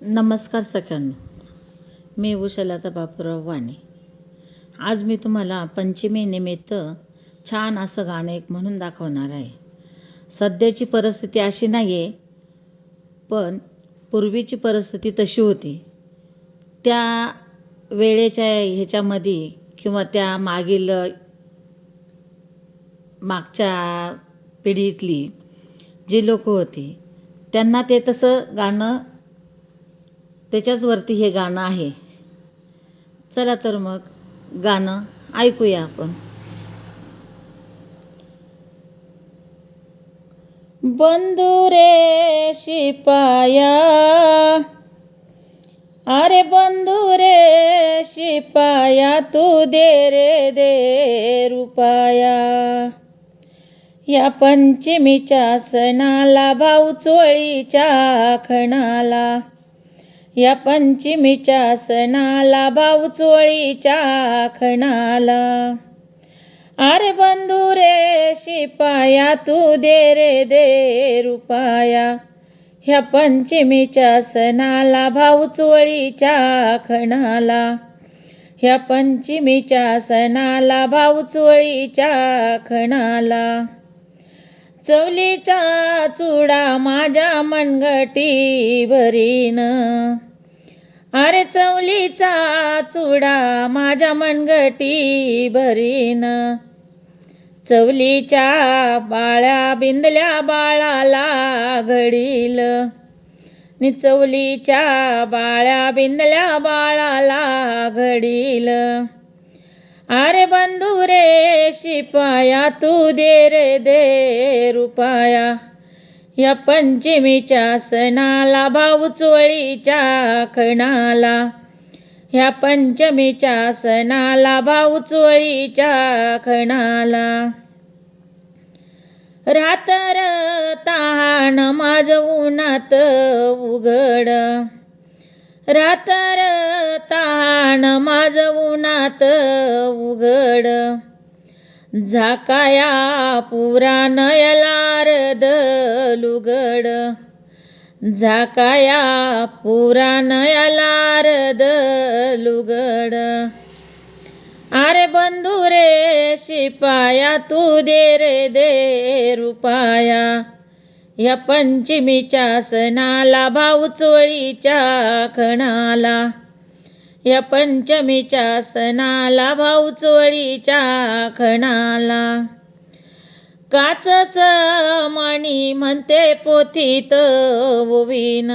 नमस्कार सगळ्यांना. मी उषालता बापूराव वाणी. आज मी तुम्हाला पंचमीनिमित्त छान असं गाणं एक म्हणून दाखवणार आहे. सध्याची परिस्थिती अशी नाही आहे, पण पूर्वीची परिस्थिती तशी होती. त्या वेळेच्या ह्याच्यामध्ये किंवा त्या मागच्या पिढीतली जी लोक होती त्यांना ते तसं गाणं, त्याच्याचवरती हे गाणं आहे. चला तर मग गाणं ऐकूया आपण. बंधू रे शिपाया, अरे बंधू रे शिपाया, तू दे रे दे रुपया. या पंचमीच्या सणाला भाऊ चोळीच्या खणाला, या पंचमीच्या सणाला भाऊ चोळीच्या खणाला. अरे बंधू रे शिपाया, तू दे रे दे रुपया. ह्या पंचमीच्या सणाला भाऊ चोळीच्या खणाला, ह्या पंचमीच्या सणाला भाऊ चोळीच्या खणाला. चवलीचा चुडा माझ्या मनगटी भरीन, अरे चवलीचा चुडा माझ्या मनगटी भरीन. चवलीच्या बाळ्या बिंदल्या बाळाला घडील, नि चवलीच्या बाळ्या बिंदल्या बाळाला घडील. अरे बंधू रे शिपाया, तू दे रे दे रुपया. या पंचमीच्या सणाला भाऊ चोळीच्या खणाला, ह्या पंचमीच्या सणाला भाऊ चोळीच्या खणाला. रातर तहान माझं उन्हात उघड, रातर तहान माझं उन्हात उघड. झाकाया पुरा नयलारद लुगड, झाकाया पुरा नयलारद लुगड. अरे बंधू रे शिपाया, तू दे रे दे रुपया. या पंचमीच्या सणाला भाऊ चोळीच्या खणाला, या पंचमीच्या सणाला भाऊ चोळीच्या खणाला. काचच मणी म्हणते पोथीत ओवीन,